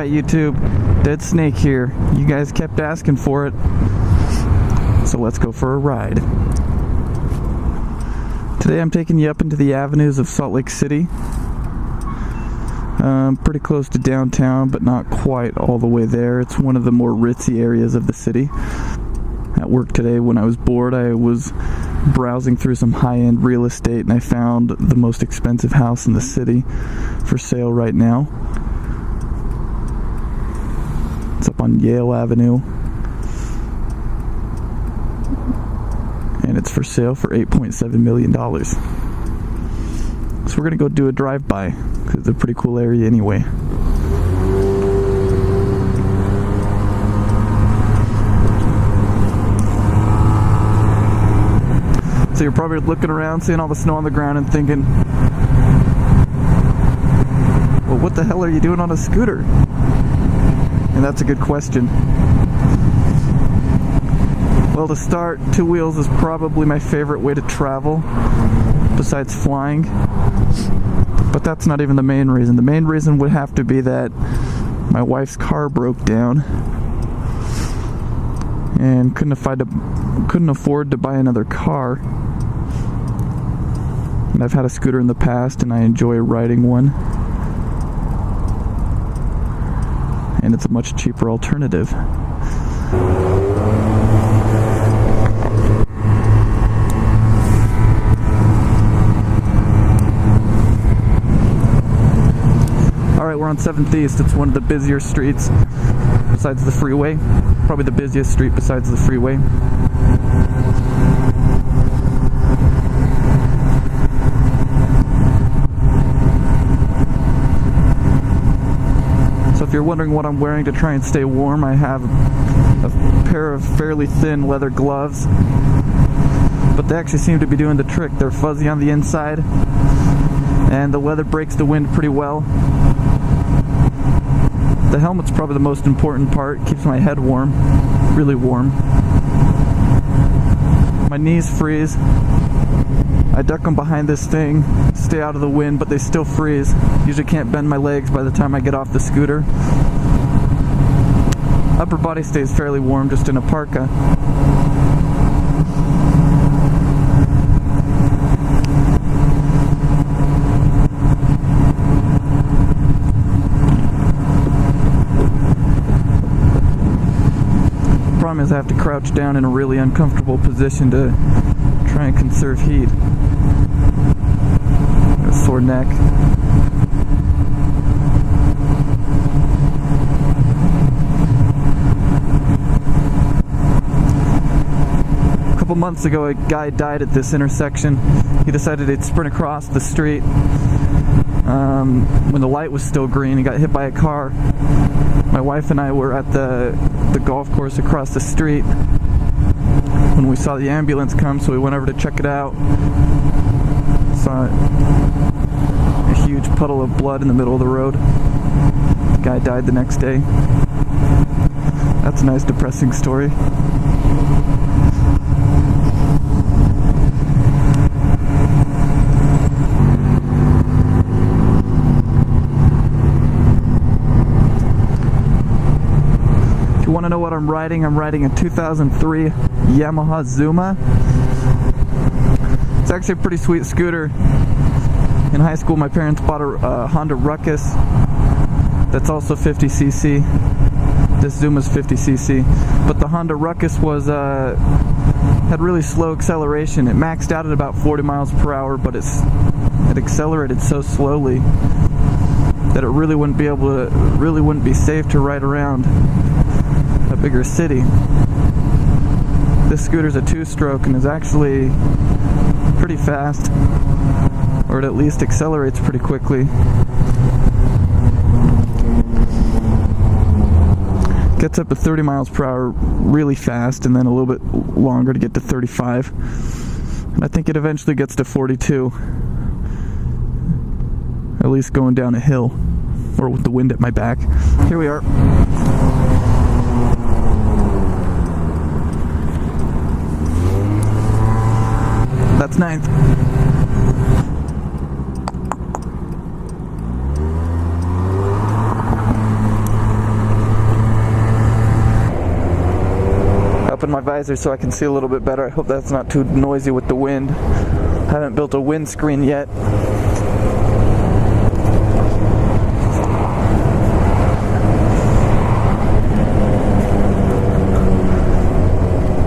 YouTube. Dead Snake here. You guys kept asking for it, so let's go for a ride. Today I'm taking you up into the avenues of Salt Lake City. Pretty close to downtown, but not quite all the way there. It's one of the more ritzy areas of the city. At work today, when I was bored, I was browsing through some high-end real estate, and I found the most expensive house in the city for sale right now. It's up on Yale Avenue, and it's for sale for $8.7 million. So we're gonna go do a drive-by, because it's a pretty cool area anyway. So you're probably looking around, seeing all the snow on the ground and thinking, well, what the hell are you doing on a scooter? And that's a good question. Well, to start, two wheels is probably my favorite way to travel, besides flying. But that's not even the main reason. The main reason would have to be that my wife's car broke down and couldn't afford to buy another car. And I've had a scooter in the past and I enjoy riding one. And it's a much cheaper alternative. Alright, we're on 7th East. It's one of the busier streets besides the freeway. Probably the busiest street besides the freeway. So if you're wondering what I'm wearing to try and stay warm, I have a pair of fairly thin leather gloves. But they actually seem to be doing the trick. They're fuzzy on the inside, and the leather breaks the wind pretty well. The helmet's probably the most important part. It keeps my head warm, really warm. My knees freeze. I duck them behind this thing, stay out of the wind, but they still freeze. Usually can't bend my legs by the time I get off the scooter. Upper body stays fairly warm, just in a parka. Problem is I have to crouch down in a really uncomfortable position to try and conserve heat. Got a sore neck. A couple months ago, a guy died at this intersection. He decided he'd sprint across the street. When the light was still green, he got hit by a car. My wife and I were at the golf course across the street when we saw the ambulance come, so we went over to check it out. Saw a huge puddle of blood in the middle of the road. The guy died the next day. That's a nice depressing story. If you want to know what I'm riding a 2003 Yamaha Zuma. It's actually a pretty sweet scooter. In high school, my parents bought a Honda Ruckus that's also 50cc. This Zuma's 50cc, but the Honda Ruckus had really slow acceleration. It maxed out at about 40 miles per hour, but it accelerated so slowly that it really wouldn't be safe to ride around a bigger city. This scooter's a 2-stroke and is actually pretty fast, or it at least accelerates pretty quickly. Gets up to 30 miles per hour really fast, and then a little bit longer to get to 35. And I think it eventually gets to 42. At least going down a hill, or with the wind at my back. Here we are. That's 9th. up in my visor so I can see a little bit better. I hope that's not too noisy with the wind. I haven't built a windscreen yet.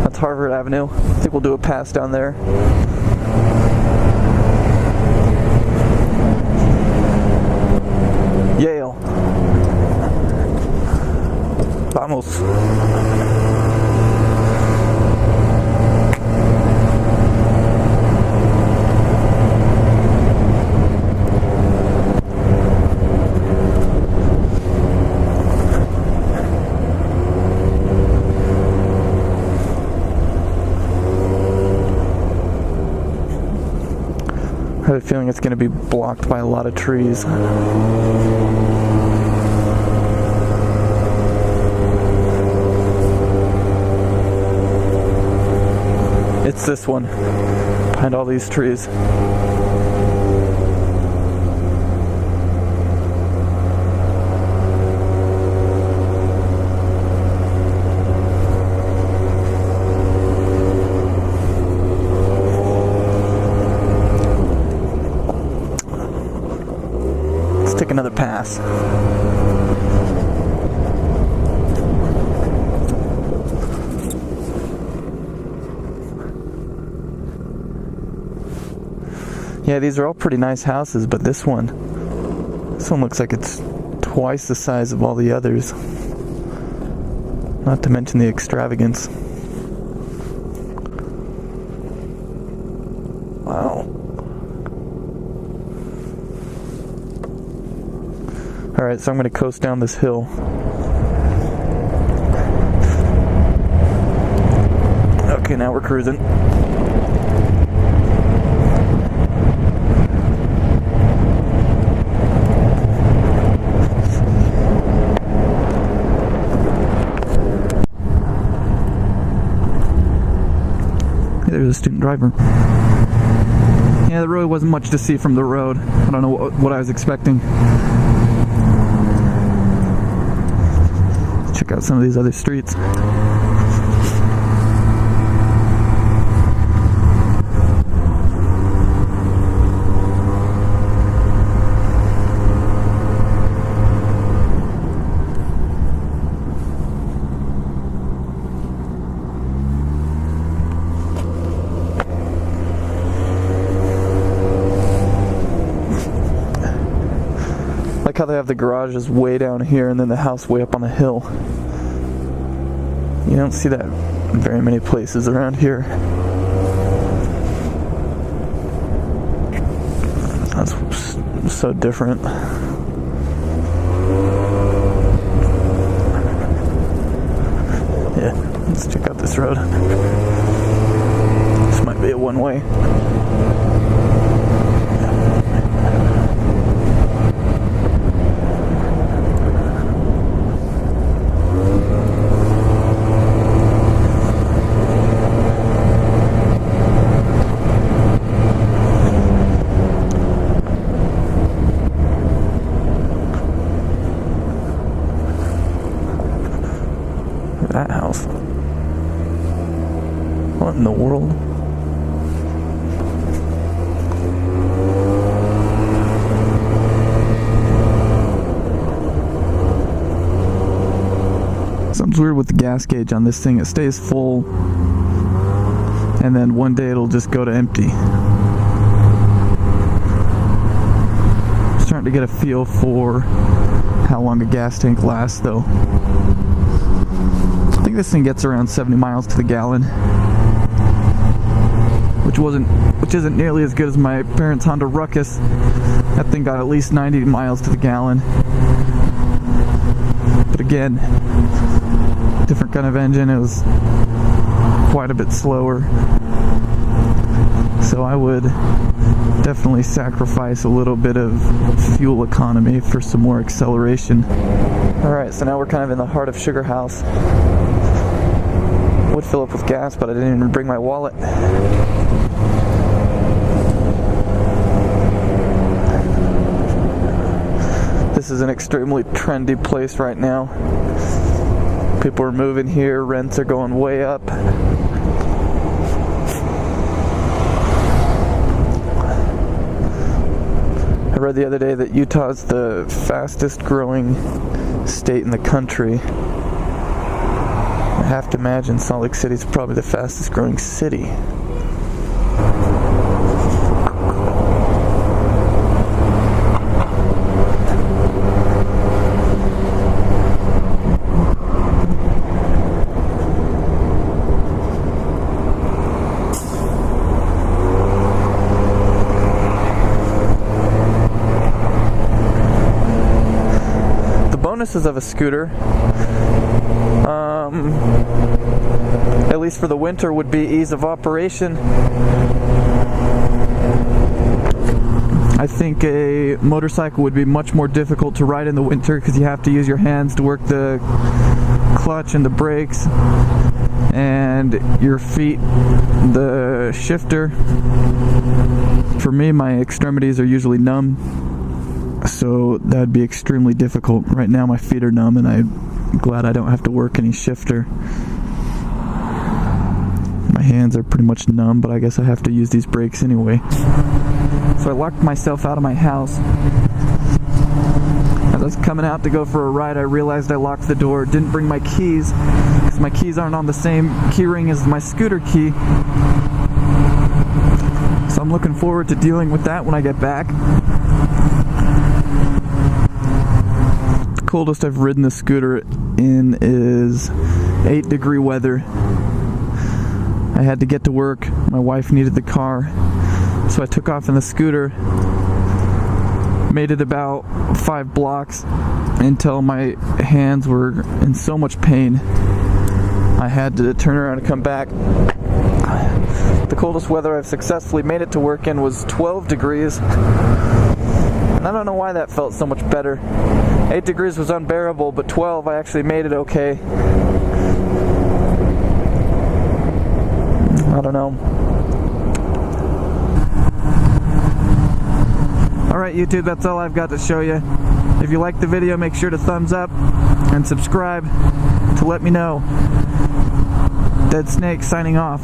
That's Harvard Avenue. I think we'll do a pass down there. Yale. Vamos. I have a feeling it's going to be blocked by a lot of trees. It's this one, behind all these trees. Let's take another pass. Yeah, these are all pretty nice houses, but this one looks like it's twice the size of all the others. Not to mention the extravagance. Wow. Alright, so I'm going to coast down this hill. Okay, now we're cruising. There's a student driver. Yeah, there really wasn't much to see from the road. I don't know what I was expecting. Let's check out some of these other streets. Like how they have the garages way down here and then the house way up on the hill. You don't see that in very many places around here. That's so different. Yeah, let's check out this road. This might be a one-way. That house. What in the world? Something's weird with the gas gauge on this thing. It stays full and then one day it'll just go to empty. Starting to get a feel for how long a gas tank lasts though. I think this thing gets around 70 miles to the gallon, which isn't nearly as good as my parents' Honda Ruckus. That thing got at least 90 miles to the gallon. But again, different kind of engine. It was quite a bit slower. So I would definitely sacrifice a little bit of fuel economy for some more acceleration. Alright, so now we're kind of in the heart of Sugar House. Would fill up with gas, but I didn't even bring my wallet. This is an extremely trendy place right now. People are moving here, rents are going way up. I read the other day that Utah's the fastest growing state in the country. I have to imagine Salt Lake City's probably the fastest growing city. Bonuses of a scooter, at least for the winter, would be ease of operation. I think a motorcycle would be much more difficult to ride in the winter because you have to use your hands to work the clutch and the brakes, and your feet the shifter. For me, my extremities are usually numb, so that'd be extremely difficult. Right now my feet are numb and I'm glad I don't have to work any shifter. My hands are pretty much numb, but I guess I have to use these brakes anyway. So I locked myself out of my house. As I was coming out to go for a ride, I realized I locked the door. Didn't bring my keys because my keys aren't on the same key ring as my scooter key. So I'm looking forward to dealing with that when I get back. Coldest I've ridden the scooter in is 8-degree weather. I had to get to work. My wife needed the car, so I took off in the scooter. Made it about 5 blocks until my hands were in so much pain I had to turn around and come back. The coldest weather I've successfully made it to work in was 12 degrees. And I don't know why that felt so much better. 8 degrees was unbearable, but 12 I actually made it okay. I don't know. Alright YouTube, that's all I've got to show you. If you liked the video, make sure to thumbs up and subscribe to let me know. Dead Snake signing off.